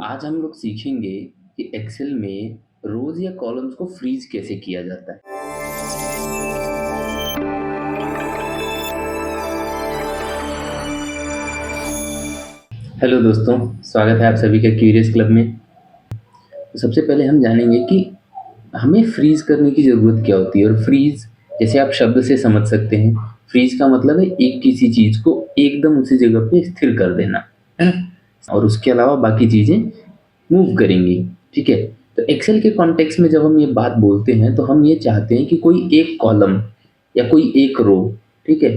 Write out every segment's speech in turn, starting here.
आज हम लोग सीखेंगे कि एक्सेल में रोज या कॉलम्स को फ्रीज कैसे किया जाता है। हेलो दोस्तों, स्वागत है आप सभी का क्यूरियस क्लब में। तो सबसे पहले हम जानेंगे कि हमें फ्रीज करने की ज़रूरत क्या होती है। और फ्रीज जैसे आप शब्द से समझ सकते हैं, फ्रीज का मतलब है एक किसी चीज़ को एकदम उसी जगह पे स्थिर कर देना, है ना। और उसके अलावा बाकी चीज़ें मूव करेंगी। ठीक है। तो एक्सेल के कॉन्टेक्स्ट में जब हम ये बात बोलते हैं तो हम ये चाहते हैं कि कोई एक कॉलम या कोई एक रो, ठीक है,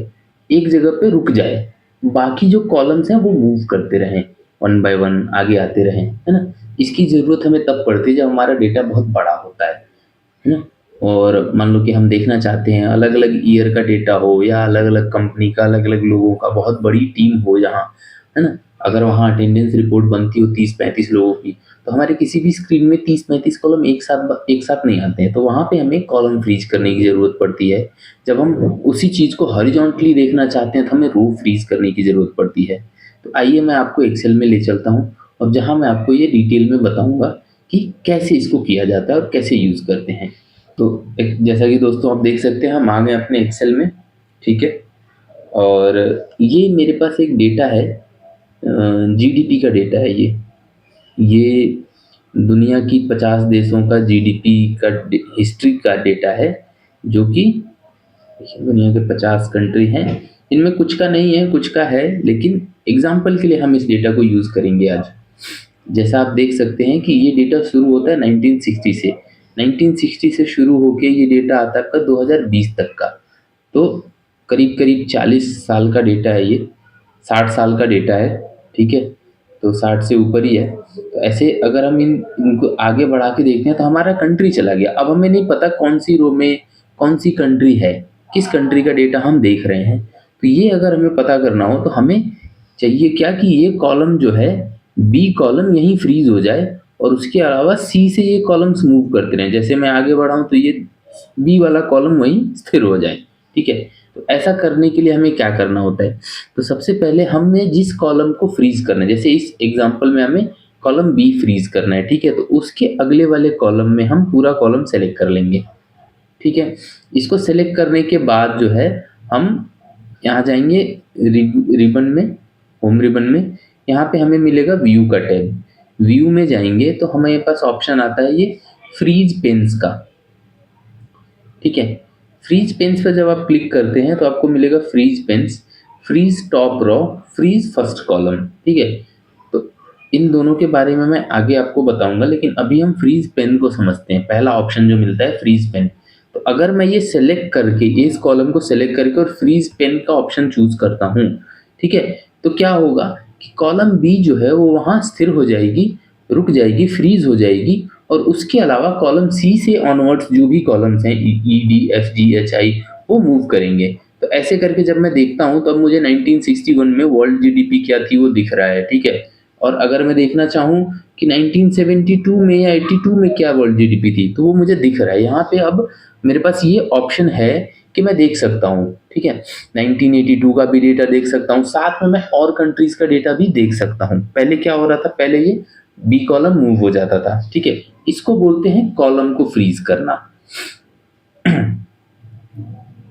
एक जगह पे रुक जाए, बाकी जो कॉलम्स हैं वो मूव करते रहें, वन बाय वन आगे आते रहें, है ना। इसकी ज़रूरत हमें तब पड़ती है जब हमारा डेटा बहुत बड़ा होता है ना। और मान लो कि हम देखना चाहते हैं अलग अलग ईयर का डेटा हो या अलग अलग कंपनी का अलग अलग लोगों का बहुत बड़ी टीम हो जहाँ, है ना। अगर वहाँ अटेंडेंस रिपोर्ट बनती हो 30-35 लोगों की, तो हमारे किसी भी स्क्रीन में 30-35 कॉलम एक साथ नहीं आते हैं, तो वहाँ पे हमें कॉलम फ्रीज करने की ज़रूरत पड़ती है। जब हम उसी चीज़ को हॉरिजॉन्टली देखना चाहते हैं तो हमें रो फ्रीज करने की ज़रूरत पड़ती है। तो आइए मैं आपको एक्सेल में ले चलता हूँ और जहाँ मैं आपको ये डिटेल में बताऊँगा कि कैसे इसको किया जाता है और कैसे यूज़ करते हैं। तो जैसा कि दोस्तों आप देख सकते हैं, हम आ गए अपने एक्सेल में। ठीक है। और ये मेरे पास एक डेटा है, जीडीपी का डेटा है ये दुनिया की 50 देशों का जीडीपी का हिस्ट्री का डेटा है, जो कि दुनिया के 50 कंट्री हैं। इनमें कुछ का नहीं है, कुछ का है, लेकिन एग्जाम्पल के लिए हम इस डेटा को यूज़ करेंगे आज। जैसा आप देख सकते हैं कि ये डेटा शुरू होता है 1960 से। 1960 से शुरू होके ये डेटा आता है आपका 2020 तक का। तो करीब करीब 40 साल का डेटा है ये, 60 साल का डेटा है। ठीक है। तो 60 से ऊपर ही है। तो ऐसे अगर हम इनको आगे बढ़ा के देखते हैं तो हमारा कंट्री चला गया। अब हमें नहीं पता कौन सी रो में कौन सी कंट्री है, किस कंट्री का डेटा हम देख रहे हैं। तो ये अगर हमें पता करना हो तो हमें चाहिए क्या कि ये कॉलम जो है, बी कॉलम यहीं फ्रीज हो जाए और उसके अलावा सी से ये कॉलम्स मूव करते रहें। जैसे मैं आगे बढ़ाऊं तो ये बी वाला कॉलम वहीं स्थिर हो जाए। ठीक है। तो ऐसा करने के लिए हमें क्या करना होता है, तो सबसे पहले हमें जिस कॉलम को फ्रीज करना है, जैसे इस एग्जांपल में हमें कॉलम बी फ्रीज करना है। ठीक है। तो उसके अगले वाले कॉलम में हम पूरा कॉलम सेलेक्ट कर लेंगे। ठीक है। इसको सेलेक्ट करने के बाद जो है, हम यहाँ जाएंगे रिबन में, होम रिबन में। यहाँ पे हमें मिलेगा व्यू का टैब। व्यू में जाएंगे तो हमारे पास ऑप्शन आता है ये फ्रीज पेन्स का। ठीक है। फ्रीज पेन्स पर जब आप क्लिक करते हैं तो आपको मिलेगा freeze panes, freeze top row, freeze first column. ठीक है। तो इन दोनों के बारे में मैं आगे आपको बताऊंगा, लेकिन अभी हम फ्रीज पेन को समझते हैं। पहला ऑप्शन जो मिलता है फ्रीज पेन, तो अगर मैं ये सेलेक्ट करके इस कॉलम को सेलेक्ट करके और फ्रीज पेन का ऑप्शन चूज करता हूँ, ठीक है, तो क्या होगा कि कॉलम बी जो है वो वहाँ स्थिर हो जाएगी, रुक जाएगी, फ्रीज हो जाएगी। और उसके अलावा कॉलम सी से ऑनवर्ड्स जो भी कॉलम्स हैं, E D F G H I, वो मूव करेंगे। तो ऐसे करके जब मैं देखता हूँ तब मुझे 1961 में वर्ल्ड जीडीपी क्या थी वो दिख रहा है। ठीक है। और अगर मैं देखना चाहूँ कि 1972 में या 82 में क्या वर्ल्ड जीडीपी थी, तो वो मुझे दिख रहा है यहाँ पे। अब मेरे पास ये ऑप्शन है कि मैं देख सकता हूँ। ठीक है। 1982 का भी डेटा देख सकता हूँ, साथ में मैं और कंट्रीज का डेटा भी देख सकता हूँ। पहले क्या हो रहा था, पहले ये बी कॉलम मूव हो जाता था। ठीक है। इसको बोलते हैं कॉलम को फ्रीज करना।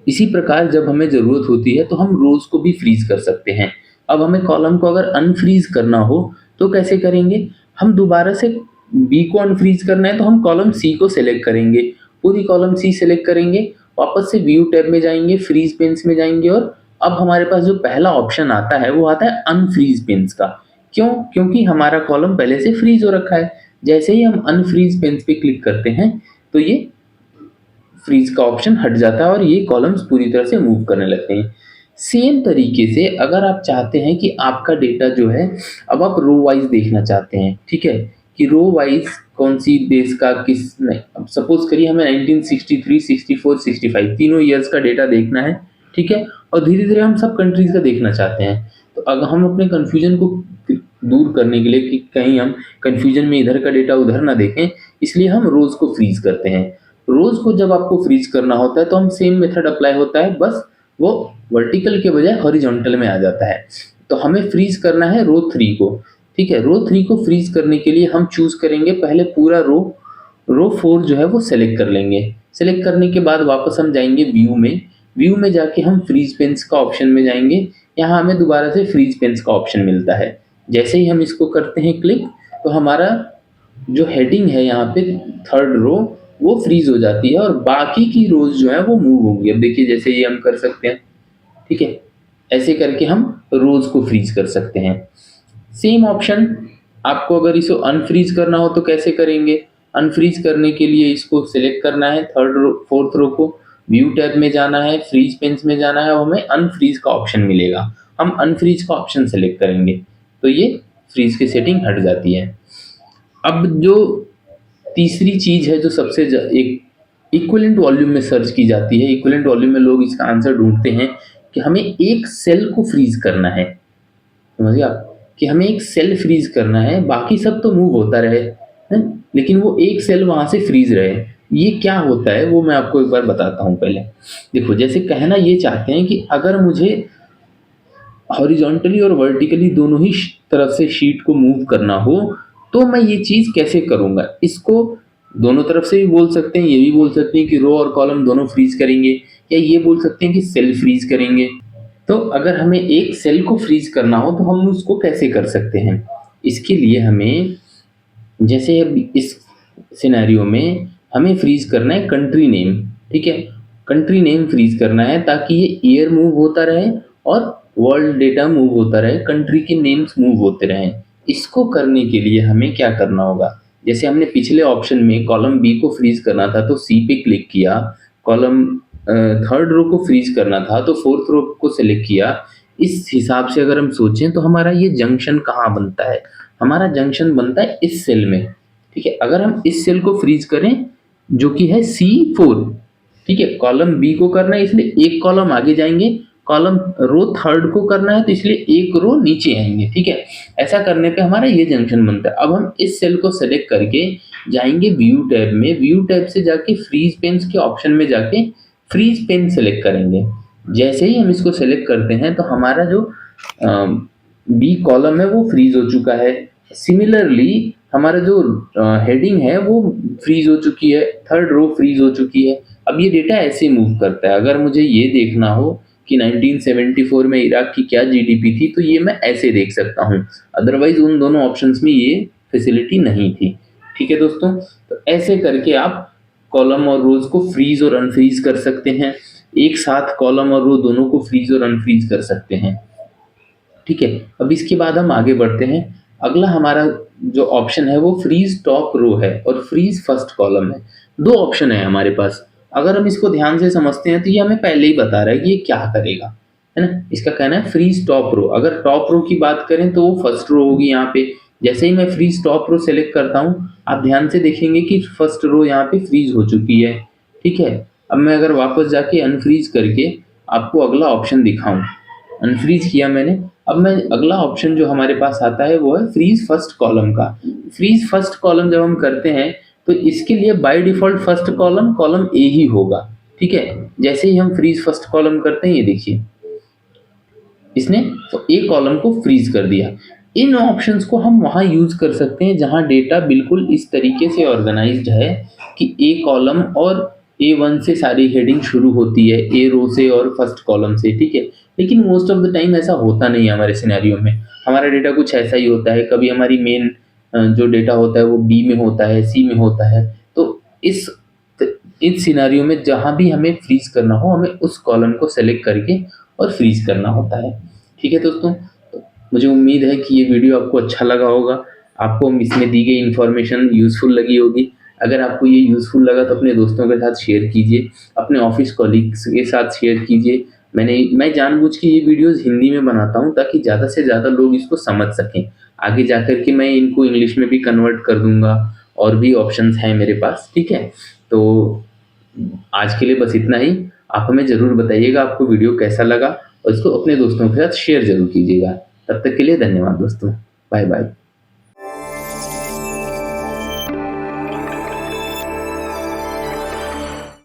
इसी प्रकार जब हमें ज़रूरत होती है तो हम रोज़ को भी फ्रीज कर सकते हैं। अब हमें कॉलम को अगर अनफ्रीज करना हो तो कैसे करेंगे, हम दोबारा से बी को अनफ्रीज करना है तो हम कॉलम सी को सेलेक्ट करेंगे, पूरी कॉलम सी सेलेक्ट करेंगे, वापस से व्यू टैब में जाएंगे, फ्रीज पेन्स में जाएंगे, और अब हमारे पास जो पहला ऑप्शन आता है वो आता है अनफ्रीज पेन्स का। क्यों? क्योंकि हमारा कॉलम पहले से फ्रीज हो रखा है। जैसे ही हम अनफ्रीज पेन्स पे क्लिक करते हैं तो ये फ्रीज का ऑप्शन हट जाता है और ये कॉलम्स पूरी तरह से मूव करने लगते हैं। सेम तरीके से अगर आप चाहते हैं कि आपका डेटा जो है, अब आप रो वाइज देखना चाहते हैं, ठीक है, कि रो वाइज कौन सी देश का किस नहीं, अब सपोज करिए हमें 1963, 64, 65 तीनों ईयर्स का डेटा देखना है। ठीक है। और धीरे धीरे हम सब कंट्रीज का देखना चाहते हैं। तो अगर हम अपने कंफ्यूजन को दूर करने के लिए कि कहीं हम कंफ्यूजन में इधर का डेटा उधर ना देखें, इसलिए हम रोज को फ्रीज करते हैं। रोज को जब आपको फ्रीज करना होता है तो हम सेम मेथड अप्लाई होता है, बस वो वर्टिकल के बजाय हॉरिजॉन्टल में आ जाता है। तो हमें फ्रीज करना है रो 3 को। ठीक है, रो 3 को फ्रीज करने के लिए हम चूज करेंगे पहले पूरा रो 4 जो है वो सेलेक्ट कर लेंगे। सेलेक्ट करने के बाद वापस हम जाएंगे व्यू में जाके हम फ्रीज पेन्स का ऑप्शन में जाएंगे। यहाँ हमें दोबारा से फ्रीज पेन्स का ऑप्शन मिलता है। जैसे ही हम इसको करते हैं क्लिक, तो हमारा जो हेडिंग है यहाँ पे थर्ड रो वो फ्रीज हो जाती है और बाकी की रोज जो है वो मूव होंगी। अब देखिए जैसे ये हम कर सकते हैं, ठीक है, ऐसे करके हम रोज को फ्रीज कर सकते हैं। सेम ऑप्शन आपको अगर इसे अनफ्रीज करना हो तो कैसे करेंगे? अनफ्रीज करने के लिए इसको सिलेक्ट करना है, फोर्थ रो को, व्यू टैब में जाना है, फ्रीज पेन्स में जाना है और हमें अनफ्रीज का ऑप्शन मिलेगा। हम अनफ्रीज का ऑप्शन सेलेक्ट करेंगे तो ये फ्रीज की सेटिंग हट जाती है। अब जो तीसरी चीज है जो सबसे एक इक्विवेलेंट वॉल्यूम में सर्च की जाती है, इक्विवेलेंट वॉल्यूम में लोग इसका आंसर ढूंढते हैं कि हमें एक सेल को फ्रीज करना है। समझिए आप कि हमें एक सेल फ्रीज करना है, बाकी सब तो मूव होता रहे है, लेकिन वो एक सेल वहां से फ्रीज रहे। ये क्या होता है वो मैं आपको एक बार बताता हूँ। पहले देखो, जैसे कहना ये चाहते हैं कि अगर मुझे हॉरिजॉन्टली और वर्टिकली दोनों ही तरफ से शीट को मूव करना हो तो मैं ये चीज कैसे करूंगा। इसको दोनों तरफ से भी बोल सकते हैं, ये भी बोल सकते हैं कि रो और कॉलम दोनों फ्रीज करेंगे, या ये बोल सकते हैं कि सेल फ्रीज करेंगे। तो अगर हमें एक सेल को फ्रीज करना हो तो हम उसको कैसे कर सकते हैं? इसके लिए हमें, जैसे अब इस सिनेरियो में हमें फ्रीज करना है कंट्री नेम, ठीक है, कंट्री नेम फ्रीज करना है ताकि ये ईयर मूव होता रहे और वर्ल्ड डेटा मूव होता रहे, कंट्री के नेम्स मूव होते रहें। इसको करने के लिए हमें क्या करना होगा? जैसे हमने पिछले ऑप्शन में कॉलम बी को फ्रीज करना था तो सी पे क्लिक किया, कॉलम थर्ड रो को फ्रीज करना था तो फोर्थ रो को सिलेक्ट किया। इस हिसाब से अगर हम सोचें तो हमारा ये जंक्शन कहाँ बनता है? हमारा जंक्शन बनता है इस सेल में, ठीक है। अगर हम इस सेल को फ्रीज करें जो कि है C4, ठीक है, कॉलम बी को करना है इसलिए एक कॉलम आगे जाएंगे, कॉलम रो थर्ड को करना है तो इसलिए एक रो नीचे आएंगे, ठीक है। ऐसा करने पे हमारा ये जंक्शन बनता है। अब हम इस सेल को सेलेक्ट करके जाएंगे व्यू टैब में, व्यू टैब से जाके फ्रीज पेन्स के ऑप्शन में जाके फ्रीज पेन सेलेक्ट करेंगे। जैसे ही हम इसको सेलेक्ट करते हैं तो हमारा जो बी कॉलम है वो फ्रीज हो चुका है। सिमिलरली हमारा जो हेडिंग है वो फ्रीज हो चुकी है, थर्ड रो फ्रीज हो चुकी है। अब ये डेटा ऐसे मूव करता है। अगर मुझे ये देखना हो कि 1974 में इराक की क्या जीडीपी थी तो ये मैं ऐसे देख सकता हूँ, अदरवाइज उन दोनों ऑप्शंस में ये फैसिलिटी नहीं थी, ठीक है दोस्तों। तो ऐसे करके आप कॉलम और रोज को फ्रीज और अनफ्रीज कर सकते हैं, एक साथ कॉलम और रो दोनों को फ्रीज और अनफ्रीज कर सकते हैं, ठीक है। अब इसके बाद हम आगे बढ़ते हैं। अगला हमारा जो ऑप्शन है वो फ्रीज टॉप रो है और फ्रीज फर्स्ट कॉलम है। दो ऑप्शन है हमारे पास। अगर हम इसको ध्यान से समझते हैं तो ये हमें पहले ही बता रहा है कि ये क्या करेगा, है ना। इसका कहना है फ्रीज टॉप रो। अगर टॉप रो की बात करें तो वो फर्स्ट रो होगी यहाँ पे। जैसे ही मैं फ्रीज टॉप रो सेलेक्ट करता हूँ आप ध्यान से देखेंगे कि फर्स्ट रो यहाँ पे फ्रीज हो चुकी है, ठीक है। अब मैं अगर वापस जाके अनफ्रीज करके आपको अगला ऑप्शन दिखाऊं, अनफ्रीज किया मैंने, अब मैं अगला ऑप्शन जो हमारे पास आता है वो है फ्रीज फर्स्ट कॉलम का। फ्रीज फर्स्ट कॉलम जब हम करते हैं तो इसके लिए by default first column column A ही होगा, ठीक है। जैसे ही हम फ्रीज फर्स्ट कॉलम करते हैं ये देखिए इसने तो ए कॉलम को फ्रीज कर दिया। इन ऑप्शंस को हम वहां यूज कर सकते हैं जहां डेटा बिल्कुल इस तरीके से ऑर्गेनाइज्ड है कि ए कॉलम और A1 से सारी हेडिंग शुरू होती है, ए रो से और फर्स्ट कॉलम से, ठीक है। लेकिन मोस्ट ऑफ द टाइम ऐसा होता नहीं है हमारे सिनेरियो में। हमारा डेटा कुछ ऐसा ही होता है, कभी हमारी मेन जो डेटा होता है वो बी में होता है, सी में होता है। तो इस सिनेरियो में जहां भी हमें फ्रीज करना हो हमें उस कॉलम को सेलेक्ट करके और फ्रीज करना होता है, ठीक है दोस्तों। तो मुझे उम्मीद है कि ये वीडियो आपको अच्छा लगा होगा, आपको इसमें दी गई इन्फॉर्मेशन यूजफुल लगी होगी। अगर आपको ये यूजफुल लगा तो अपने दोस्तों के साथ शेयर कीजिए, अपने ऑफिस कॉलीग्स के साथ शेयर कीजिए। मैं जानबूझ के ये वीडियोस हिंदी में बनाता हूँ ताकि ज़्यादा से ज़्यादा लोग इसको समझ सकें। आगे जाकर के मैं इनको इंग्लिश में भी कन्वर्ट कर दूंगा, और भी ऑप्शंस हैं मेरे पास, ठीक है। तो आज के लिए बस इतना ही। आप हमें ज़रूर बताइएगा आपको वीडियो कैसा लगा और इसको अपने दोस्तों के साथ शेयर ज़रूर कीजिएगा। तब तक के लिए धन्यवाद दोस्तों, बाय बाय।